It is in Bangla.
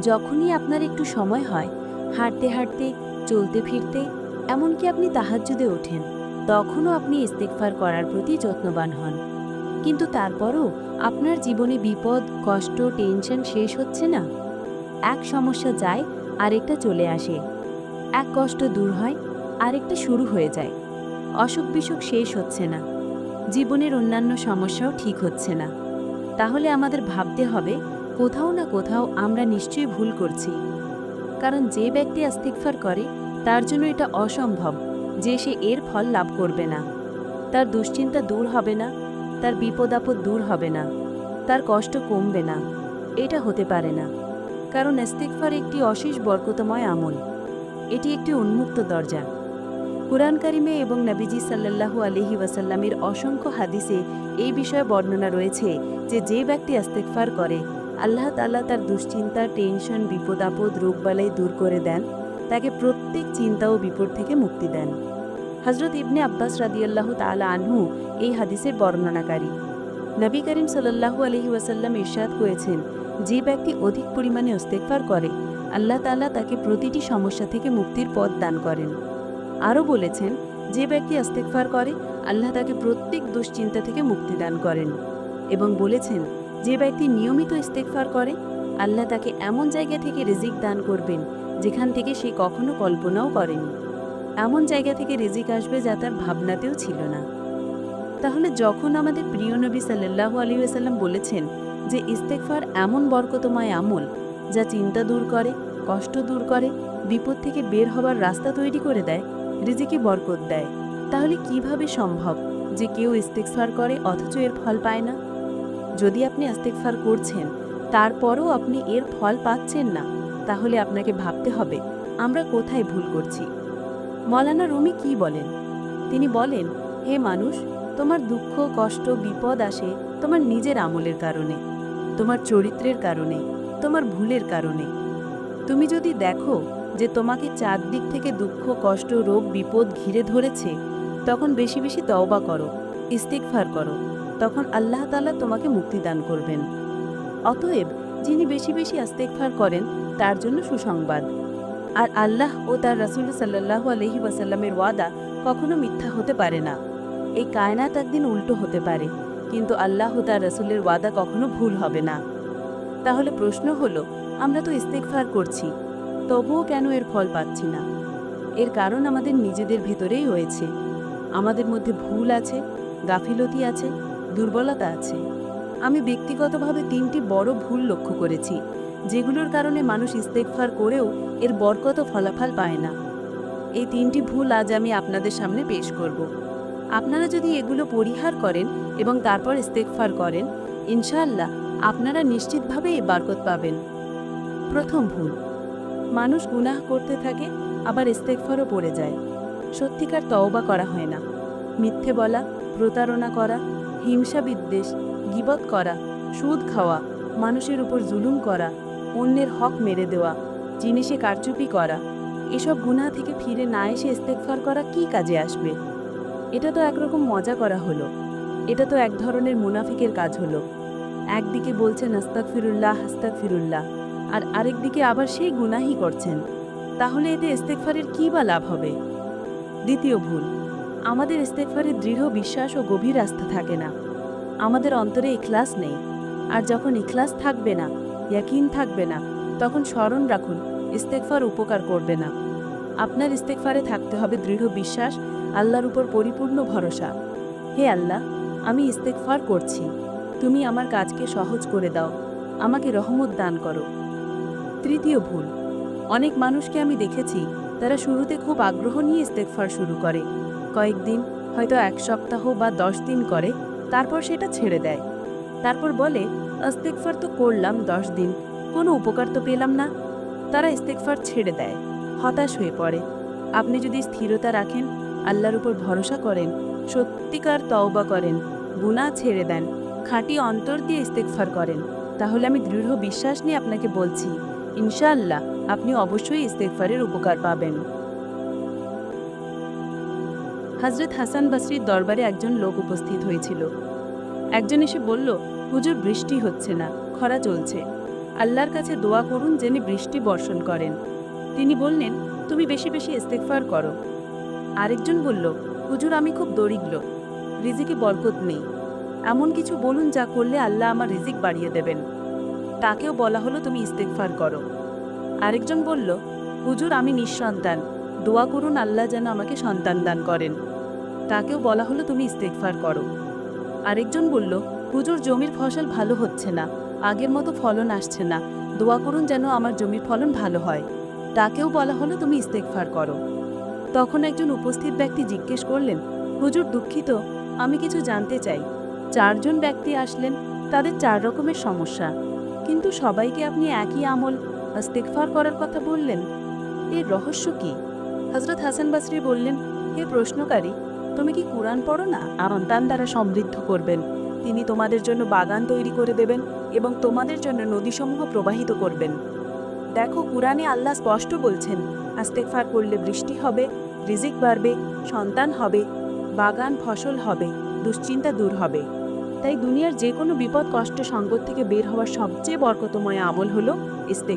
যখনই আপনার একটু সময় হয়, হাঁটতে হাঁটতে, চলতে ফিরতে, এমনকি আপনি তাহাজ্জুদে ওঠেন, তখনও আপনি ইস্তেগফার করার প্রতি যত্নবান হন। কিন্তু তারপরও আপনার জীবনে বিপদ, কষ্ট, টেনশন শেষ হচ্ছে না। এক সমস্যা যায়, আরেকটা চলে আসে। এক কষ্ট দূর হয়, আরেকটা শুরু হয়ে যায়। অসুখ-বিসুখ শেষ হচ্ছে না। জীবনের অন্যান্য সমস্যাও ঠিক হচ্ছে না। তাহলে আমাদের ভাবতে হবে, কোথাও না কোথাও আমরা নিশ্চয়ই ভুল করছি। কারণ যে ব্যক্তি ইস্তিগফার করে, তার জন্য এটা অসম্ভব যে সে এর ফল লাভ করবে না। তার দুশ্চিন্তা দূর হবে না, তার বিপদ-আপদ দূর হবে না, তার কষ্ট কমবে না। এটা হতে পারে না। কারণ ইস্তিগফার একটি অশেষ বরকতময় আমল। এটি একটি উন্মুক্ত দরজা। কুরআন কারিমে এবং নবীজি সাল্লাল্লাহু আলাইহি ওয়াসাল্লামের অসংখ্য হাদিসে এই বিষয়ে বর্ণনা রয়েছে যে যে ব্যক্তি ইস্তিগফার করে, আল্লাহ তাআলা তার দুশ্চিন্তা, টেনশন, বিপদ-আপদ, রোগবালাই দূর করে দেন, তাকে প্রত্যেক চিন্তা ও বিপদ থেকে মুক্তি দেন। হযরত ইবনে আব্বাস রাদিয়াল্লাহু তাআলা আনহু এই হাদিসের বর্ণনাকারী। নবী করিম সাল্লাল্লাহু আলাইহি ওয়াসাল্লাম ইরশাদ করেছেন, যে ব্যক্তি অধিক পরিমাণে ইস্তিগফার করে, আল্লাহ তাআলা তাকে প্রতিটি সমস্যা থেকে মুক্তির পথ দান করেন। আরও বলেছেন, যে ব্যক্তি ইস্তিগফার করে, আল্লাহ তাকে প্রত্যেক দুশ্চিন্তা থেকে মুক্তি দান করেন। এবং বলেছেন, যে ব্যক্তি নিয়মিত ইস্তিগফার করে, আল্লাহ তাকে এমন জায়গা থেকে রিজিক দান করবেন যেখান থেকে সে কখনো কল্পনাও করেনি। এমন জায়গা থেকে রিজিক আসবে যা তার ভাবনাতেও ছিল না। তাহলে যখন আমাদের প্রিয় নবী সাল্লাল্লাহু আলাইহি ওয়াসাল্লাম বলেছেন যে ইস্তেগফার এমন বরকতময় আমল যা চিন্তা দূর করে, কষ্ট দূর করে, বিপদ থেকে বের হবার রাস্তা তৈরি করে দেয়, রিজিকে বরকত দেয়, তাহলে কিভাবে সম্ভব যে কেউ ইস্তেগফার করে অথচ এর ফল পায় না? যদি আপনি ইস্তেগফার করছেন, তারপরও আপনি এর ফল পাচ্ছেন না, তাহলে আপনাকে ভাবতে হবে আমরা কোথায় ভুল করছি। মওলানা রুমি কি বলেন? তিনি বলেন, হে মানুষ, তোমার দুঃখ, কষ্ট, বিপদ আসে তোমার নিজের আমলের কারণে, তোমার চরিত্রের কারণে, তোমার ভুলের কারণে। তুমি যদি দেখো যে তোমাকে চারদিক থেকে দুঃখ, কষ্ট, রোগ, বিপদ ঘিরে ধরেছে, তখন বেশি বেশি তওবা করো, ইস্তিগফার করো, তখন আল্লাহ তাআলা তোমাকে মুক্তি দান করবেন। অতএব যিনি বেশি বেশি ইস্তিগফার করেন, তার জন্য সুসংবাদ। আর আল্লাহ ও তার রাসূল সাল্লাল্লাহু আলাইহি ওয়াসাল্লামের ওয়াদা কখনো মিথ্যা হতে পারে না। এই কায়নাত একদিন উল্টো হতে পারে, কিন্তু আল্লাহ ও তার রাসূলের ওয়াদা কখনো ভুল হবে না। তাহলে প্রশ্ন হলো, আমরা তো ইস্তিগফার করছি, তবুও কেন এর ফল পাচ্ছি না? এর কারণ আমাদের নিজেদের ভিতরেই রয়েছে। আমাদের মধ্যে ভুল আছে, গাফিলতি আছে, দুর্বলতা আছে। আমি ব্যক্তিগতভাবে ৩টি বড় ভুল লক্ষ্য করেছি, যেগুলোর কারণে মানুষ ইস্তেগফার করেও এর বরকত ও ফলাফল পায় না। এই ৩টি ভুল আজ আমি আপনাদের সামনে পেশ করব। আপনারা যদি এগুলো পরিহার করেন এবং তারপর ইস্তেগফার করেন, ইনশাআল্লাহ আপনারা নিশ্চিতভাবে এই বরকত পাবেন। প্রথম ভুল, মানুষ গুনাহ করতে থাকে, আবার ইস্তেগফারও পড়ে যায়। সত্যিকার তওবা করা হয় না। মিথ্যে বলা, প্রতারণা করা, হিংসা বিদ্বেষ, গীবত করা, সুদ খাওয়া, মানুষের উপর জুলুম করা, অন্যের হক মেরে দেওয়া, জিনিসে কারচুপি করা, এসব গুনাহ থেকে ফিরে না এসে ইস্তেগফার করা কি কাজে আসবে? এটা তো একরকম মজা করা হলো। এটা তো এক ধরনের মুনাফিকের কাজ হলো। একদিকে বলছেন আস্তাগফিরুল্লাহ আস্তাগফিরুল্লাহ, আর আরেকদিকে আবার সেই গুনাহই করছেন। তাহলে এতে ইস্তেগফারের কী বা লাভ হবে? দ্বিতীয় ভুল, আমাদের ইস্তেগফারে দৃঢ় বিশ্বাস ও গভীর আস্থা থাকে না। আমাদের অন্তরে ইখলাস নেই। আর যখন ইখলাস থাকবে না, ইয়াকিন থাকবে না, তখন স্মরণ রাখুন, ইস্তেগফার উপকার করবে না। আপনার ইস্তেগফারে থাকতে হবে দৃঢ় বিশ্বাস, আল্লাহর উপর পরিপূর্ণ ভরসা। হে আল্লাহ, আমি ইস্তেগফার করছি, তুমি আমার কাজকে সহজ করে দাও, আমাকে রহমত দান করো। তৃতীয় ভুল, অনেক মানুষকে আমি দেখেছি, তারা শুরুতে খুব আগ্রহ নিয়ে ইস্তেগফার শুরু করে, কয়েকদিন, হয়তো ১ সপ্তাহ বা ১০ দিন করে, তারপর সেটা ছেড়ে দেয়। তারপর বলে, ইস্তেগফার তো করলাম ১০ দিন, কোনো উপকার তো পেলাম না। তারা ইস্তেগফার ছেড়ে দেয়, হতাশ হয়ে পড়ে। আপনি যদি স্থিরতা রাখেন, আল্লাহর উপর ভরসা করেন, সত্যিকার তওবা করেন, গুনাহ ছেড়ে দেন, খাঁটি অন্তর দিয়ে ইস্তেগফার করেন, তাহলে আমি দৃঢ় বিশ্বাস নিয়ে আপনাকে বলছি, ইনশাআল্লাহ আপনি অবশ্যই ইস্তেগফারের উপকার পাবেন। হযরত হাসান বসরির দরবারে একজন লোক উপস্থিত হয়েছিল। একজন এসে বলল, হুজুর, বৃষ্টি হচ্ছে না, খরা চলছে। আল্লাহর কাছে দোয়া করুন যিনি বৃষ্টি বর্ষণ করেন। তিনি বললেন, তুমি বেশি বেশি ইস্তেগফার করো। আরেকজন বলল, হুজুর আমি খুব দরিদ্র, রিজিকে বরকত নেই, এমন কিছু বলুন যা করলে আল্লাহ আমার রিজিক বাড়িয়ে দেবেন। তাকেও বলা হলো তুমি ইস্তেগফার করো। আরেকজন বলল, হুজুর আমি নিঃসন্তান, দোয়া করুন আল্লাহ যেন আমাকে সন্তান দান করেন। তাকেও বলা হলো তুমি ইস্তেগফার করো। আরেকজন বলল, হুজুর জমির ফসল ভালো হচ্ছে না, আগের মতো ফলন আসছে না, দোয়া করুন যেন আমার জমির ফলন ভালো হয়। তাকেও বলা হলো তুমি ইস্তেগফার করো। তখন একজন উপস্থিত ব্যক্তি জিজ্ঞেস করলেন, হুজুর দুঃখিত, আমি কিছু জানতে চাই। 4 জন ব্যক্তি আসলেন, তাদের 4 রকমের সমস্যা, কিন্তু সবাইকে আপনি একই আমল ইস্তেগফার করার কথা বললেন, এর রহস্য কি? হযরত হাসান বসরি বললেন, হে প্রশ্নকারী, তুমি কি কুরআন পড়ো না? সন্তান দ্বারা সমৃদ্ধ করবেন, তিনি তোমাদের জন্য বাগান তৈরি করে দেবেন এবং তোমাদের জন্য নদীসমূহ প্রবাহিত করবেন। দেখো কুরআনে আল্লাহ স্পষ্ট বলছেন, ইস্তেগফার করলে বৃষ্টি হবে, রিজিক বাড়বে, সন্তান হবে, বাগান ফসল হবে, দুশ্চিন্তা দূর হবে। তাই দুনিয়ার যে কোনো বিপদ কষ্ট সংকট থেকে বের হওয়ার সবচেয়ে বরকতময় আমল হলো ইস্তেগফার।